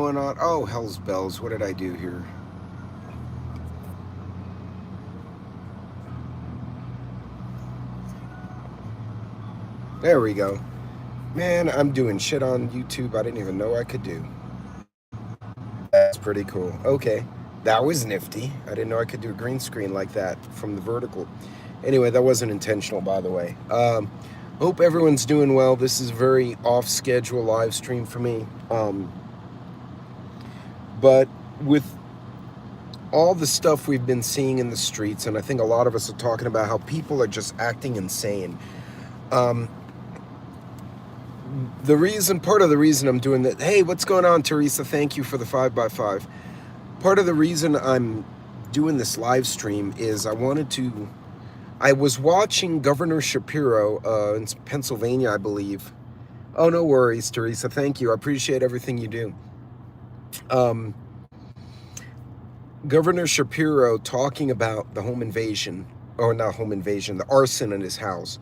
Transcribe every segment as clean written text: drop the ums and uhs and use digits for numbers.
going on? Oh, hell's bells. What did I do here? There we go. Man, I'm doing shit on YouTube I didn't even know I could do. That's pretty cool. Okay. That was nifty. I didn't know I could do a green screen like that from the vertical. Anyway, that wasn't intentional, by the way. Hope everyone's doing well. This is a very off-schedule live stream for me. But with all the stuff we've been seeing in the streets, and I think a lot of us are talking about how people are just acting insane. Part of the reason I'm doing that, hey, what's going on, Teresa? Thank you for the 5x5. Part of the reason I'm doing this live stream is I was watching Governor Shapiro in Pennsylvania, I believe. Oh, no worries, Teresa. Thank you. I appreciate everything you do. Governor Shapiro talking about the home invasion, or not home invasion, the arson in his house.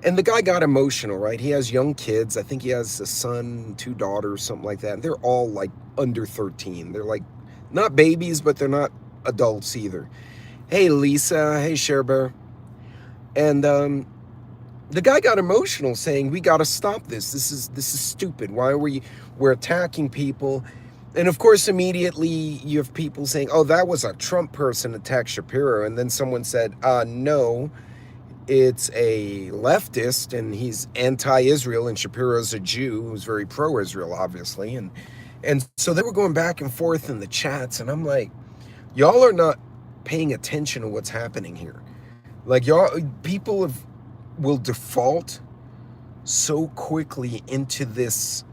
And the guy got emotional, right? He has young kids. I think he has a son, 2 daughters, something like that. They're all like under 13. They're like not babies, but they're not adults either. Hey, Lisa. Hey, Cherbear. And the guy got emotional saying, we got to stop this. This is stupid. Why are we're attacking people? And of course, immediately you have people saying, oh, that was a Trump person attacked Shapiro. And then someone said, no, it's a leftist and he's anti-Israel, and Shapiro's a Jew who's very pro-Israel, obviously. And so they were going back and forth in the chats, and I'm like, y'all are not paying attention to what's happening here. Like, people will default so quickly into this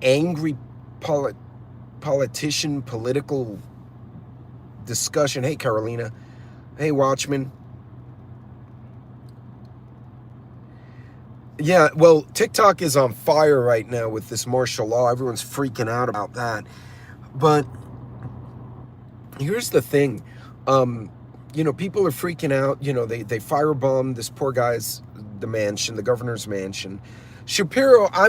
angry politician political discussion. Hey, Carolina. Hey, Watchman. Yeah, well, TikTok is on fire right now with this martial law. Everyone's freaking out about that. But here's the thing. People are freaking out. They firebombed this poor guy's, the mansion, the governor's mansion. Shapiro, I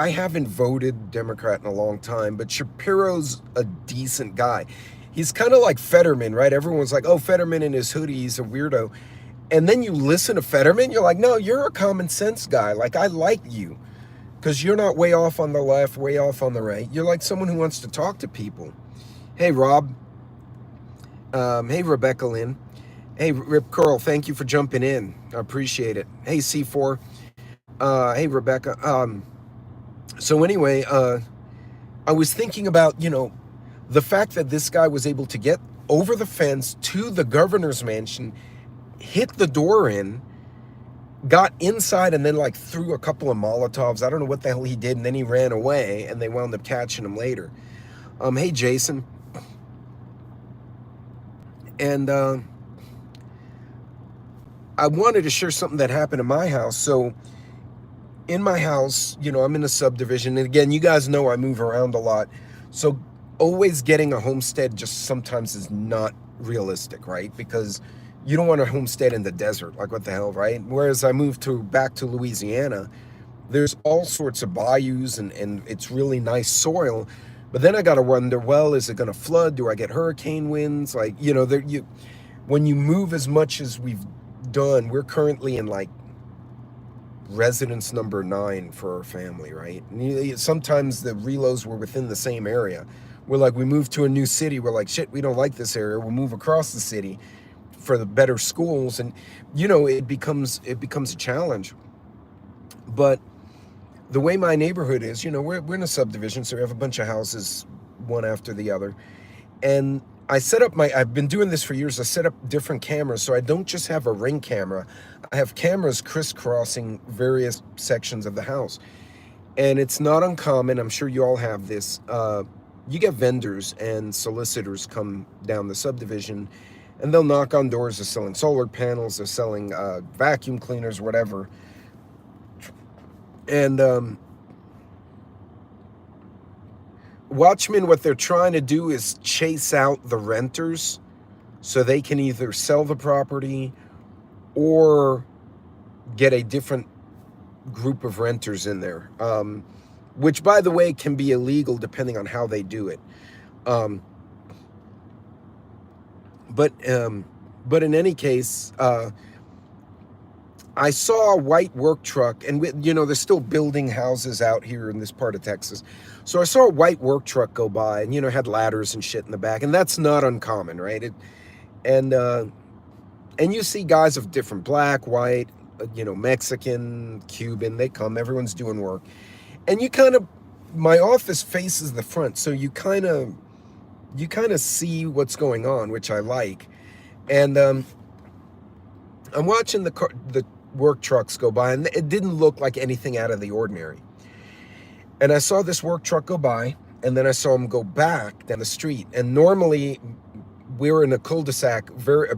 haven't voted Democrat in a long time, but Shapiro's a decent guy. He's kind of like Fetterman, right? Everyone's like, oh, Fetterman in his hoodie, he's a weirdo. And then you listen to Fetterman, you're like, no, you're a common sense guy. Like, I like you because you're not way off on the left, way off on the right. You're like someone who wants to talk to people. Hey, Rob. Hey, Rebecca Lynn. Hey, Rip Curl, thank you for jumping in. I appreciate it. Hey, C4. Hey, Rebecca. So anyway, I was thinking about, the fact that this guy was able to get over the fence to the governor's mansion, hit the door in, got inside, and then like threw a couple of Molotovs. I don't know what the hell he did, and then he ran away, and they wound up catching him later. Hey, Jason. And I wanted to share something that happened in my house. So in my house, I'm in a subdivision. And again, you guys know I move around a lot. So always getting a homestead just sometimes is not realistic, right? Because you don't want a homestead in the desert. Like, what the hell, right? Whereas I moved back to Louisiana, there's all sorts of bayous and it's really nice soil. But then I got to wonder, well, is it going to flood? Do I get hurricane winds? Like, when you move as much as we've done, we're currently in like residence number 9 for our family, right? And sometimes the reloads were within the same area. We're like, we moved to a new city. We're like, shit, we don't like this area. We'll move across the city for the better schools. And, it becomes a challenge. But the way my neighborhood is, we're in a subdivision, so we have a bunch of houses, one after the other. And I set up I've been doing this for years. I set up different cameras, so I don't just have a Ring camera. I have cameras crisscrossing various sections of the house. And it's not uncommon, I'm sure you all have this, you get vendors and solicitors come down the subdivision, and they'll knock on doors. They're selling solar panels, they're selling vacuum cleaners, whatever. And Watchmen, what they're trying to do is chase out the renters so they can either sell the property or get a different group of renters in there. which, by the way, can be illegal depending on how they do it. Um, but in any case, I saw a white work truck, and they're still building houses out here in this part of Texas. So I saw a white work truck go by, and had ladders and shit in the back, and that's not uncommon, right? And you see guys of different, black, white, Mexican, Cuban, they come, everyone's doing work. And my office faces the front, so you kind of see what's going on, which I like. And I'm watching the work trucks go by, and it didn't look like anything out of the ordinary. And I saw this work truck go by, and then I saw him go back down the street. And normally we're in a cul-de-sac,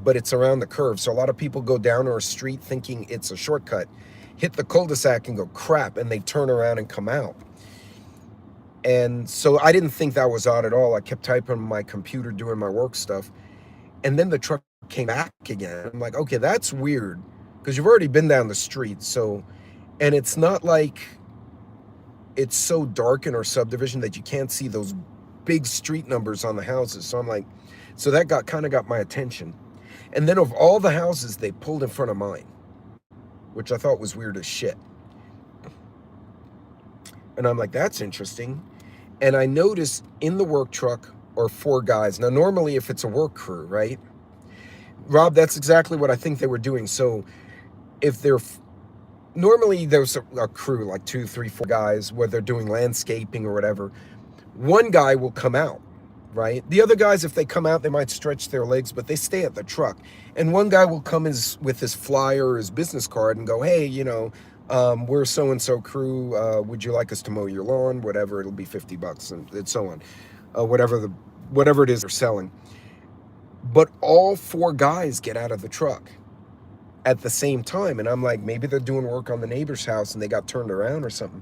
but it's around the curve. So a lot of people go down our street thinking it's a shortcut, hit the cul-de-sac and go crap, and they turn around and come out. And so I didn't think that was odd at all. I kept typing on my computer, doing my work stuff. And then the truck came back again. I'm like, okay, that's weird, because you've already been down the street. So, and it's not like it's so dark in our subdivision that you can't see those big street numbers on the houses. So I'm like, so that kind of got my attention. And then of all the houses, they pulled in front of mine, which I thought was weird as shit. And I'm like, that's interesting. And I noticed in the work truck are 4 guys. Now, normally if it's a work crew, right? Rob, that's exactly what I think they were doing. So if normally there's a crew, like 2, 3, 4 guys, where they're doing landscaping or whatever. One guy will come out, right? The other guys, if they come out, they might stretch their legs, but they stay at the truck. And one guy will come with his flyer or his business card and go, hey, we're so-and-so crew. Would you like us to mow your lawn? Whatever, it'll be $50 and so on. Whatever it is they're selling. But all 4 guys get out of the truck at the same time. And I'm like, maybe they're doing work on the neighbor's house and they got turned around or something.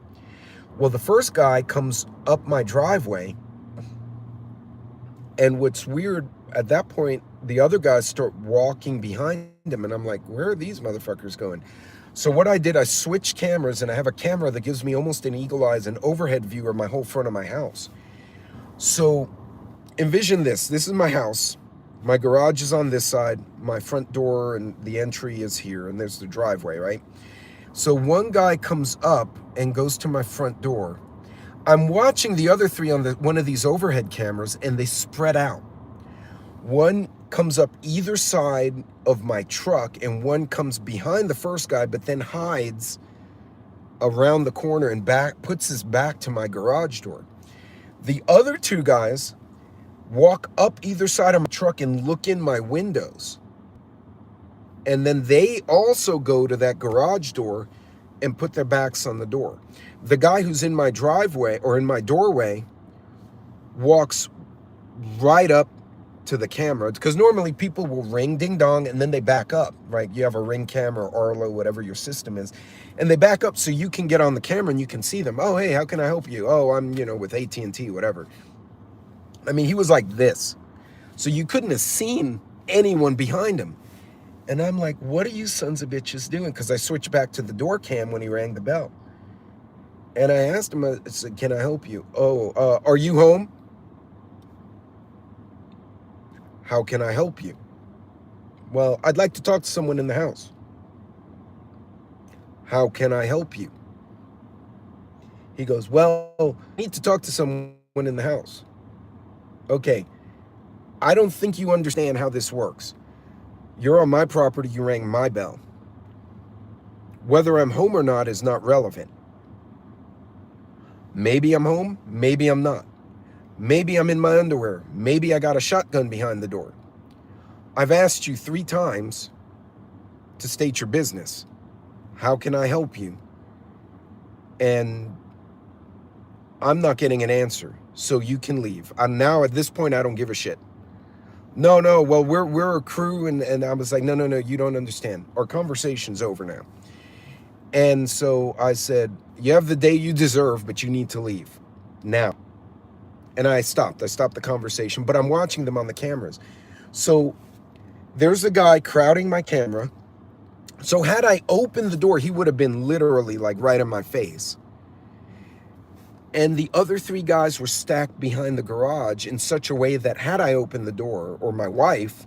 Well, the first guy comes up my driveway. And what's weird, at that point, the other guys start walking behind him. And I'm like, where are these motherfuckers going? So what I did, I switched cameras, and I have a camera that gives me almost an eagle eyes, an overhead view of my whole front of my house. So envision this. This is my house. My garage is on this side. My front door and the entry is here, and there's the driveway, right? So one guy comes up and goes to my front door. I'm watching the other 3 on one of these overhead cameras, and they spread out. One comes up either side of my truck, and one comes behind the first guy, but then hides around the corner and puts his back to my garage door. The other 2 guys walk up either side of my truck and look in my windows. And then they also go to that garage door and put their backs on the door. The guy who's in my driveway or in my doorway walks right up to the camera, because normally people will ring ding dong and then they back up, right? You have a Ring camera or Arlo, whatever your system is, and they back up so you can get on the camera and you can see them. Oh, hey, how can I help you? Oh, I'm with AT&T, whatever. I mean, he was like this, so you couldn't have seen anyone behind him. And I'm like, what are you sons of bitches doing? Because I switched back to the door cam when he rang the bell, and I asked him, I said, can I help you? Oh, are you home? How can I help you? Well, I'd like to talk to someone in the house. How can I help you? He goes, well, I need to talk to someone in the house. Okay, I don't think you understand how this works. You're on my property, you rang my bell. Whether I'm home or not is not relevant. Maybe I'm home, maybe I'm not. Maybe I'm in my underwear. Maybe I got a shotgun behind the door. I've asked you 3 times to state your business. How can I help you? And I'm not getting an answer, so you can leave. Now at this point, I don't give a shit. No, well, we're a crew, and I was like, no, you don't understand. Our conversation's over now. And so I said, you have the day you deserve, but you need to leave now. And I stopped the conversation, but I'm watching them on the cameras. So there's a guy crowding my camera. So had I opened the door, he would have been literally like right in my face. And the other 3 guys were stacked behind the garage in such a way that had I opened the door, or my wife,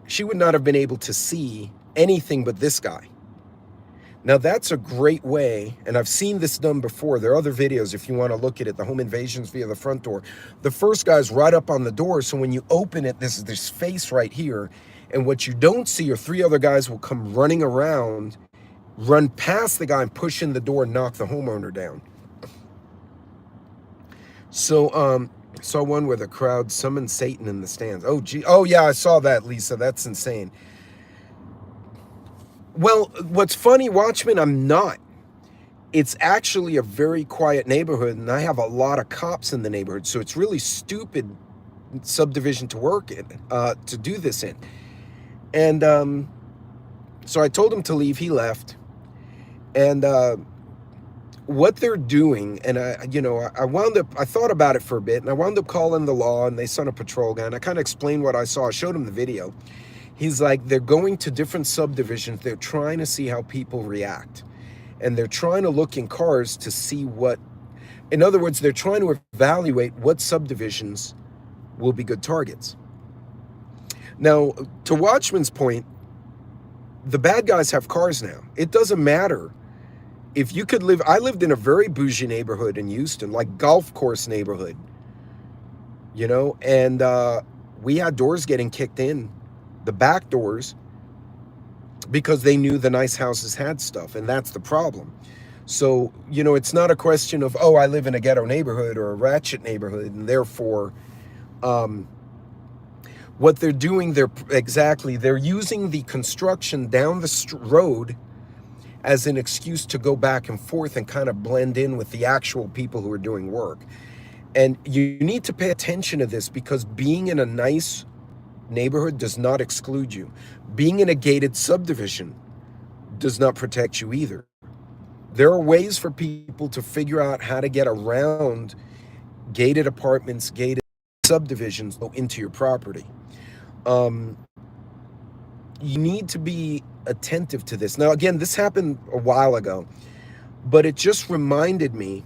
she would not have been able to see anything but this guy. Now that's a great way, and I've seen this done before. There are other videos if you want to look at it, the home invasions via the front door. The first guy's right up on the door, so when you open it, this is this face right here, and what you don't see are 3 other guys will come running around, run past the guy and push in the door and knock the homeowner down. So saw one where the crowd summoned Satan in the stands. Oh gee, oh yeah, I saw that, Lisa. That's insane. Well, what's funny, Watchmen, I'm not. It's actually a very quiet neighborhood, and I have a lot of cops in the neighborhood, so it's really stupid subdivision to work in, to do this in. And so I told him to leave. He left. And what they're doing, and I thought about it for a bit, and I wound up calling the law, and they sent a patrol guy, and I kind of explained what I saw. I showed him the video. He's like, they're going to different subdivisions. They're trying to see how people react. And they're trying to look in cars to see what, in other words, they're trying to evaluate what subdivisions will be good targets. Now, to Watchman's point, the bad guys have cars now. It doesn't matter. If you could live, I lived in a very bougie neighborhood in Houston, like golf course neighborhood, and we had doors getting kicked in, the back doors, because they knew the nice houses had stuff, and that's the problem. So, it's not a question of, oh, I live in a ghetto neighborhood or a ratchet neighborhood, and therefore, what they're doing, they're using the construction down the road as an excuse to go back and forth and kind of blend in with the actual people who are doing work. And you need to pay attention to this, because being in a nice neighborhood does not exclude you. Being in a gated subdivision does not protect you either. There are ways for people to figure out how to get around gated apartments, gated subdivisions into your property. You need to be attentive to this. Now, again, this happened a while ago, but it just reminded me,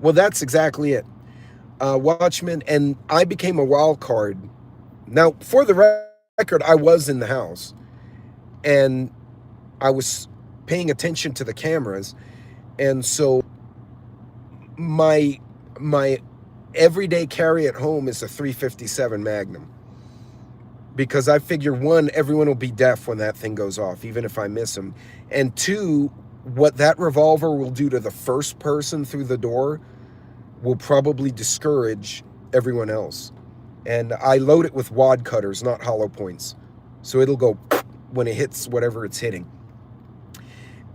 well, that's exactly it. Watchmen, and I became a wild card. Now, for the record, I was in the house, and I was paying attention to the cameras, and so my everyday carry at home is a .357 Magnum, because I figure, 1, everyone will be deaf when that thing goes off, even if I miss them, and 2, what that revolver will do to the first person through the door will probably discourage everyone else. And I load it with wad cutters, not hollow points. So it'll go when it hits whatever it's hitting.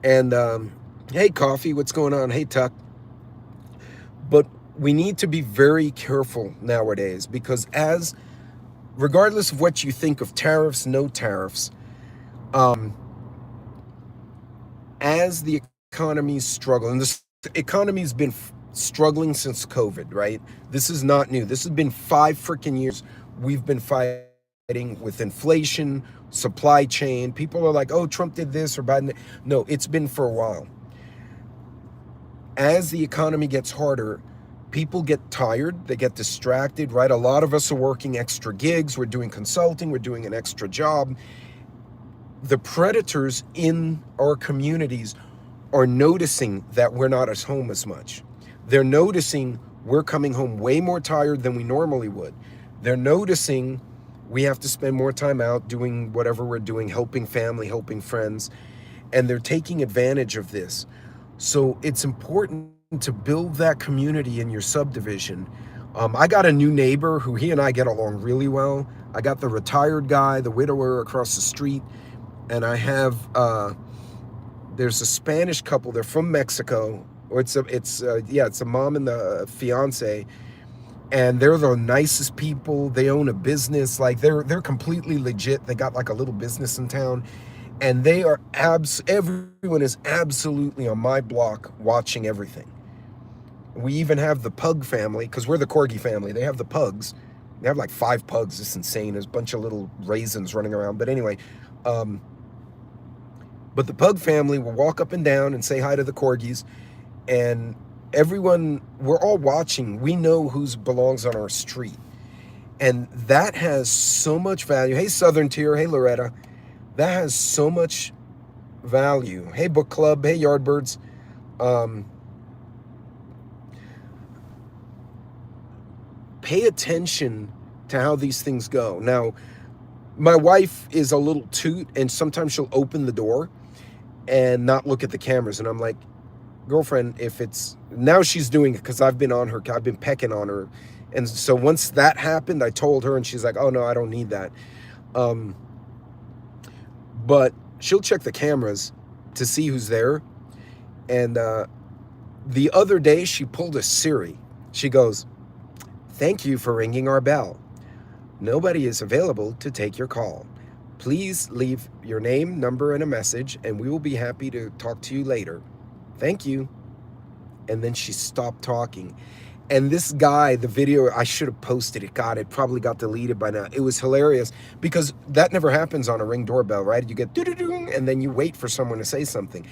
And hey, Coffee, what's going on? Hey, Tuck. But we need to be very careful nowadays, because regardless of what you think of tariffs, no tariffs, as the economy's struggle, and this economy's been struggling since COVID, right? This is not new. This has been 5 freaking years. We've been fighting with inflation, supply chain. People are like, oh, Trump did this or Biden. No, it's been for a while. As the economy gets harder, people get tired, they get distracted, right? A lot of us are working extra gigs, we're doing consulting, we're doing an extra job. The predators in our communities are noticing that we're not at home as much. They're noticing we're coming home way more tired than we normally would. They're noticing we have to spend more time out doing whatever we're doing, helping family, helping friends, and they're taking advantage of this. So it's important to build that community in your subdivision. I got a new neighbor who he and I get along really well. I got the retired guy, the widower across the street, and I have there's a Spanish couple. They're from Mexico, or it's a mom and the fiance, and they're the nicest people. They own a business, like they're completely legit. They got like a little business in town, and they are everyone is absolutely on my block watching everything. We even have the pug family, because we're the Corgi family. They have the pugs. They have like 5 pugs. It's insane. There's a bunch of little raisins running around. But anyway, but the pug family will walk up and down and say hi to the Corgis. And everyone, we're all watching. We know who's belongs on our street. And that has so much value. Hey, Southern Tier. Hey, Loretta. That has so much value. Hey, Book Club. Hey, Yardbirds. Pay attention to how these things go. Now, my wife is a little toot, and sometimes she'll open the door and not look at the cameras. And I'm like, girlfriend, if it's, now she's doing it because I've been on her, I've been pecking on her. And so once that happened, I told her, and she's like, oh no, I don't need that. But she'll check the cameras to see who's there. And the other day she pulled a Siri. She goes, thank you for ringing our bell. Nobody is available to take your call. Please leave your name, number, and a message, and we will be happy to talk to you later. Thank you. And then she stopped talking. And this guy, the video, I should have posted it. God, it probably got deleted by now. It was hilarious because that never happens on a Ring doorbell, right? You get doo-doo-doo, and then you wait for someone to say something.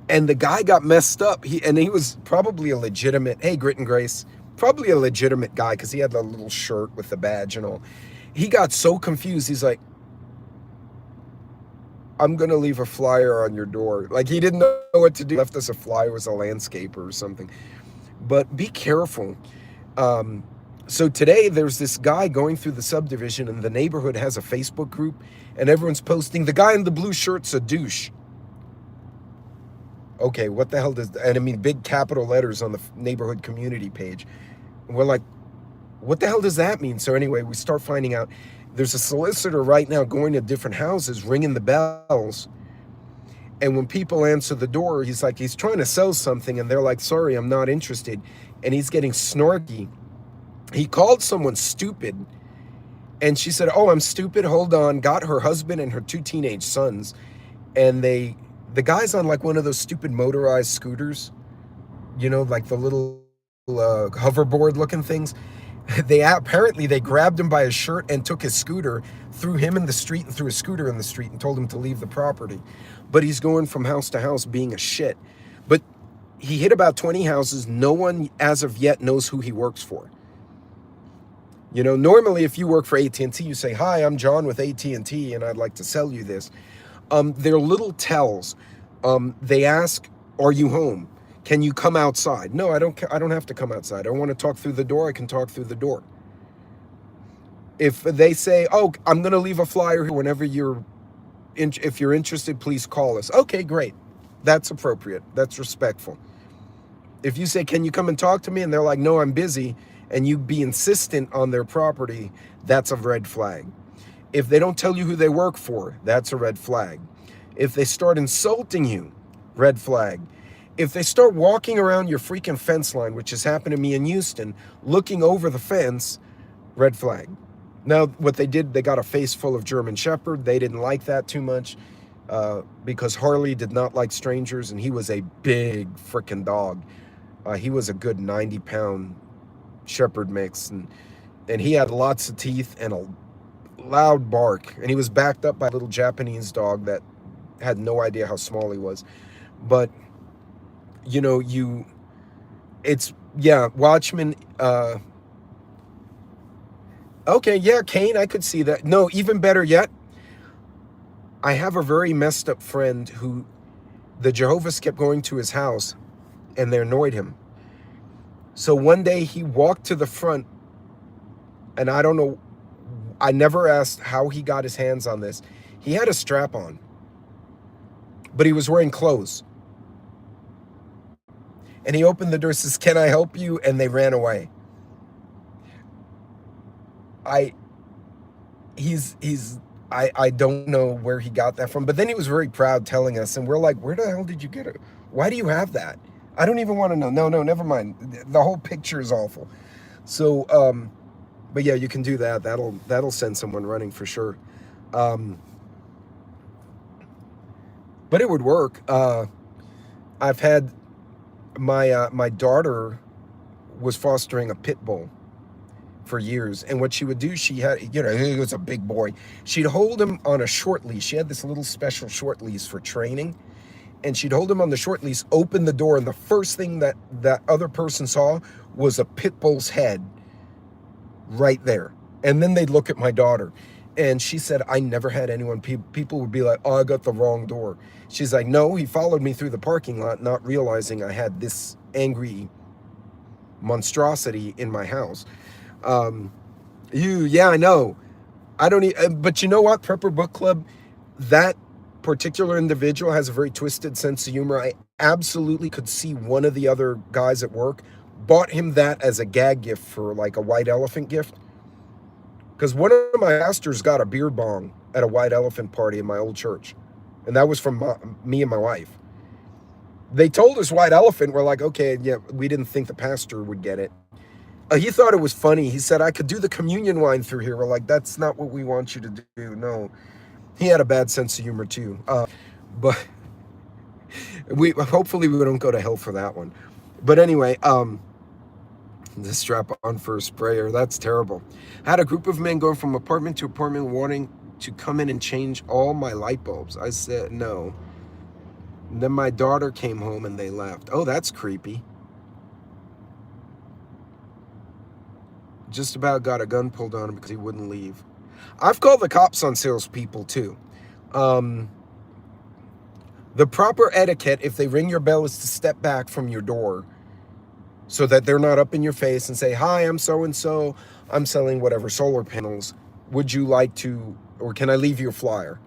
And the guy got messed up. He was probably a legitimate, hey, Grit and Grace, probably a legitimate guy because he had the little shirt with the badge and all. He got so confused. He's like, I'm going to leave a flyer on your door. Like, he didn't know what to do. He left us a flyer, was a landscaper or something. But be careful. So today there's this guy going through the subdivision, and the neighborhood has a Facebook group, and everyone's posting, the guy in the blue shirt's a douche. Okay, what the hell does, and I mean big capital letters on the neighborhood community page. And we're like, what the hell does that mean? So anyway, we start finding out there's a solicitor right now going to different houses, ringing the bells. And when people answer the door, he's like, he's trying to sell something, and they're like, sorry, I'm not interested. And he's getting snarky. He called someone stupid, and she said, oh, I'm stupid, hold on. Got her husband and her 2 teenage sons, and the guy's on like one of those stupid motorized scooters, you know, like the little hoverboard looking things. Apparently they grabbed him by his shirt and took his scooter, threw him in the street and threw his scooter in the street and told him to leave the property. But he's going from house to house being a shit. But he hit about 20 houses. No one as of yet knows who he works for. You know, normally if you work for AT&T, you say, hi, I'm John with AT&T and I'd like to sell you this. They're little tells. They ask, are you home? Can you come outside? No, I don't have to come outside. I want to talk through the door. I can talk through the door. If they say, oh, I'm going to leave a flyer here whenever if you're interested, please call us. Okay, great. That's appropriate. That's respectful. If you say, can you come and talk to me? And they're like, no, I'm busy. And you be insistent on their property, that's a red flag. If they don't tell you who they work for, that's a red flag. If they start insulting you, red flag. If they start walking around your freaking fence line, which has happened to me in Houston, looking over the fence, red flag. Now, what they did, they got a face full of German Shepherd. They didn't like that too much because Harley did not like strangers, and he was a big freaking dog. He was a good 90-pound Shepherd mix, and he had lots of teeth and a loud bark, and he was backed up by a little Japanese dog that had no idea how small he was. But you know, Watchmen, okay, yeah, Kane, I could see that. No, even better yet, I have a very messed up friend who the Jehovah's kept going to his house, and they annoyed him. So one day he walked to the front, and I don't know, I never asked how he got his hands on this. He had a strap on, but he was wearing clothes. And he opened the door, says, can I help you? And they ran away. I don't know where he got that from, but then he was very proud telling us, and we're like, where the hell did you get it? Why do you have that? I don't even want to know. No, never mind. The whole picture is awful. So, but yeah, you can do that. That'll send someone running for sure. But it would work. I've had my daughter was fostering a pit bull for years, and what she would do, she had, you know, he was a big boy. She'd hold him on a short leash. She had this little special short leash for training, and she'd hold him on the short leash, open the door, and the first thing that that other person saw was a pit bull's head right there. And then they'd look at my daughter, and she said, I never had anyone, people would be like, oh, I got the wrong door. She's like, no, he followed me through the parking lot, not realizing I had this angry monstrosity in my house. Yeah, I know. I don't but you know what, Prepper Book Club, that particular individual has a very twisted sense of humor. I absolutely could see one of the other guys at work bought him that as a gag gift for like a white elephant gift. Because one of my pastors got a beer bong at a white elephant party in my old church. And that was from me and my wife. They told us white elephant. We're like, okay, yeah, we didn't think the pastor would get it. He thought it was funny. He said, I could do the communion wine through here. We're like, that's not what we want you to do. No. He had a bad sense of humor too. But hopefully we don't go to hell for that one. But anyway, the strap on for a sprayer, that's terrible. I had a group of men going from apartment to apartment wanting to come in and change all my light bulbs. I said no. And then my daughter came home and they left. Oh, that's creepy. Just about got a gun pulled on him because he wouldn't leave. I've called the cops on salespeople too. The proper etiquette, if they ring your bell, is to step back from your door so that they're not up in your face and say, hi, I'm so-and-so. I'm selling whatever, solar panels. Would you like to, or can I leave your flyer?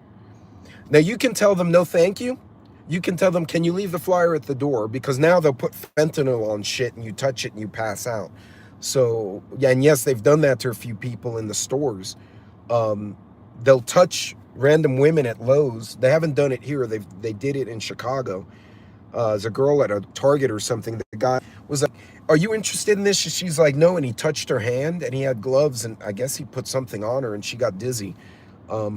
Now you can tell them no thank you. You can tell them, can you leave the flyer at the door? Because now they'll put fentanyl on shit and you touch it and you pass out. So, yeah, and yes, they've done that to a few people in the stores. They'll touch random women at Lowe's. They haven't done it here. They did it in Chicago. There's a girl at a Target or something. The guy was like, are you interested in this? She's like, no, and he touched her hand, and he had gloves, and I guess he put something on her, and she got dizzy.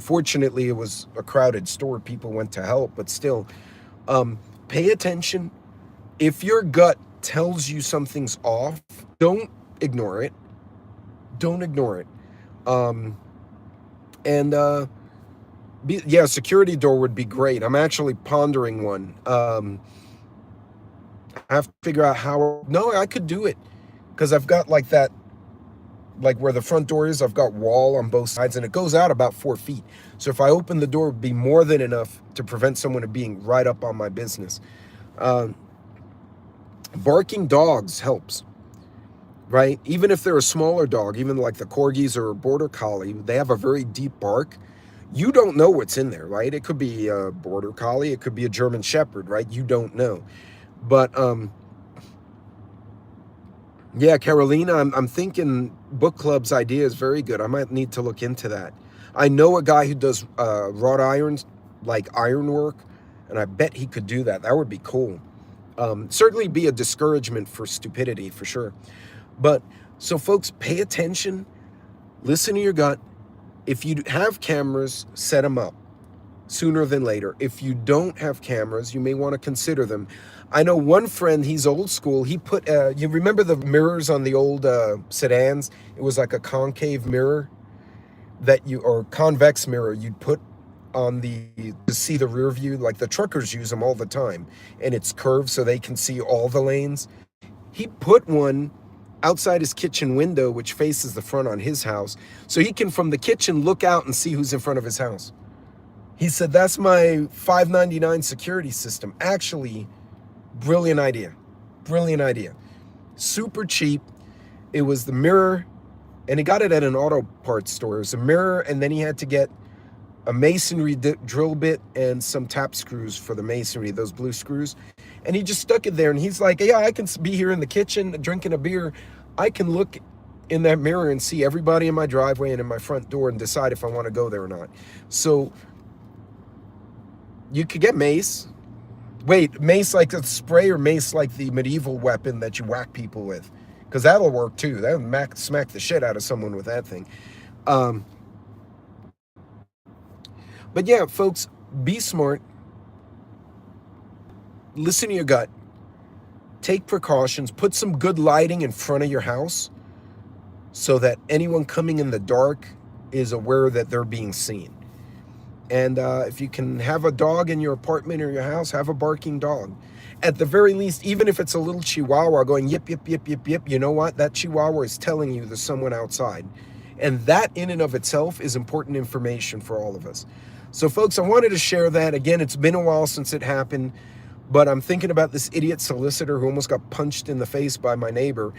Fortunately, it was a crowded store. People went to help, but still, pay attention. If your gut tells you something's off, don't ignore it. Don't ignore it. Yeah, security door would be great. I'm actually pondering one. I have to figure out how. No, I could do it because I've got like that, like where the front door is, I've got wall on both sides and it goes out about 4 feet. So if I open the door, it would be more than enough to prevent someone from being right up on my business. Barking dogs helps, right? Even if they're a smaller dog, even like the Corgis or a Border Collie, they have a very deep bark. You don't know what's in there, right? It could be a Border Collie. It could be a German Shepherd, right? You don't know. But, yeah, Carolina, I'm thinking book club's idea is very good. I might need to look into that. I know a guy who does wrought irons, like ironwork, and I bet he could do that. That would be cool. Certainly be a discouragement for stupidity, for sure. But, so folks, pay attention. Listen to your gut. If you have cameras, set them up sooner than later. If you don't have cameras, you may want to consider them. I know one friend, he's old school. He put, you remember the mirrors on the old sedans? It was like a concave mirror or convex mirror you'd put on to see the rear view. Like the truckers use them all the time. And it's curved so they can see all the lanes. He put one outside his kitchen window, which faces the front on his house, so he can from the kitchen look out and see who's in front of his house. He said, that's my $5.99 security system. Actually, brilliant idea. Brilliant idea. Super cheap. It was the mirror, and he got it at an auto parts store. It was a mirror, and then he had to get a masonry drill bit and some tap screws for the masonry, those blue screws. And he just stuck it there, and he's like, yeah, I can be here in the kitchen drinking a beer. I can look in that mirror and see everybody in my driveway and in my front door and decide if I want to go there or not. So you could get mace. Wait, mace like a spray or mace like the medieval weapon that you whack people with? Because that'll work too. That'll smack the shit out of someone with that thing. But yeah, folks, be smart. Listen to your gut. Take precautions. Put some good lighting in front of your house so that anyone coming in the dark is aware that they're being seen. And if you can have a dog in your apartment or your house, have a barking dog. At the very least, even if it's a little chihuahua going yip, yip, yip, yip, yip, you know what? That chihuahua is telling you there's someone outside. And that in and of itself is important information for all of us. So folks, I wanted to share that. Again, it's been a while since it happened, but I'm thinking about this idiot solicitor who almost got punched in the face by my neighbor,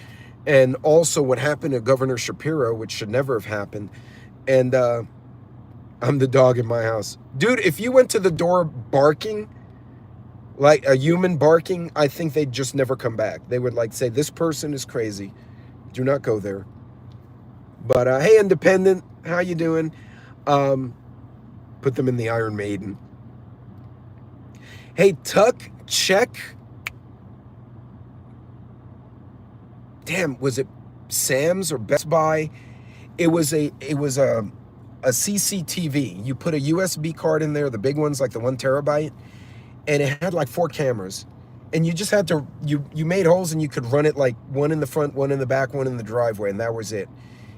and also what happened to Governor Shapiro, which should never have happened. And I'm the dog in my house. Dude, if you went to the door barking, like a human barking, I think they'd just never come back. They would like say, this person is crazy. Do not go there. But hey, Independent, how you doing? Put them in the Iron Maiden. Hey, Tuck, check. Damn, was it Sam's or Best Buy? It was a CCTV. You put a USB card in there, the big ones like the 1 terabyte, and it had like 4 cameras. And you just had to, you made holes and you could run it like one in the front, one in the back, one in the driveway, and that was it.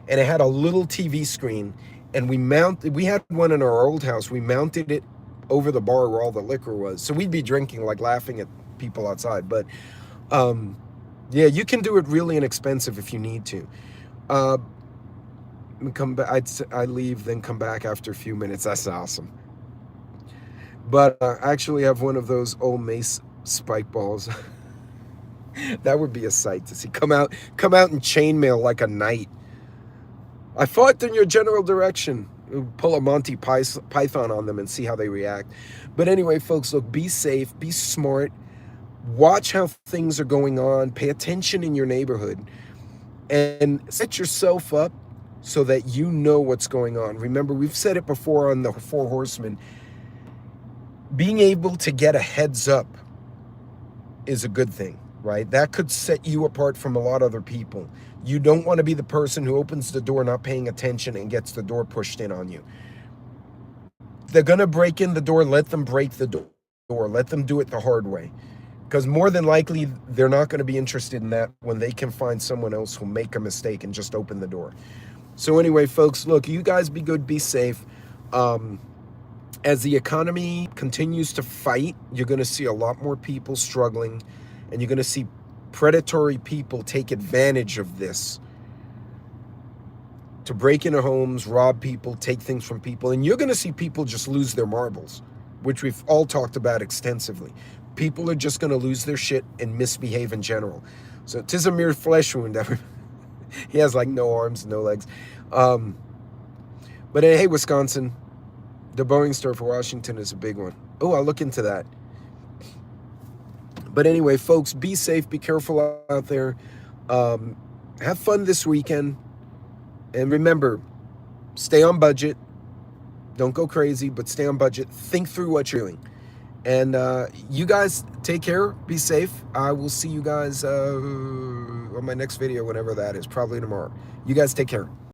And it had a little TV screen, and we had one in our old house. We mounted it over the bar where all the liquor was. So we'd be drinking, like laughing at people outside. But yeah, you can do it really inexpensive if you need to. Come back. I leave, then come back after a few minutes. That's awesome. But I actually have one of those old mace spike balls. That would be a sight to see. Come out in chainmail like a knight. I fought in your general direction. Pull a Monty Python on them and see how they react. But anyway, folks, look, be safe, be smart. Watch how things are going on. Pay attention in your neighborhood. And set yourself up so that you know what's going on. Remember, we've said it before on the 4 Horsemen. Being able to get a heads up is a good thing, right? That could set you apart from a lot of other people. You don't want to be the person who opens the door not paying attention and gets the door pushed in on you. They're going to break in the door, let them break the door. Let them do it the hard way. Because more than likely, they're not going to be interested in that when they can find someone else who'll make a mistake and just open the door. So anyway, folks, look, you guys be good, be safe. As the economy continues to fight, you're going to see a lot more people struggling, and you're going to see predatory people take advantage of this to break into homes, rob people, take things from people. And you're going to see people just lose their marbles, which we've all talked about extensively. People are just going to lose their shit and misbehave in general. So 'tis a mere flesh wound. He has like no arms, no legs. But hey, Wisconsin, the Boeing store for Washington is a big one. Oh, I'll look into that. But anyway, folks, be safe, be careful out there. Have fun this weekend. And remember, stay on budget. Don't go crazy, but stay on budget. Think through what you're doing. And you guys take care, be safe. I will see you guys on my next video, whenever that is, probably tomorrow. You guys take care.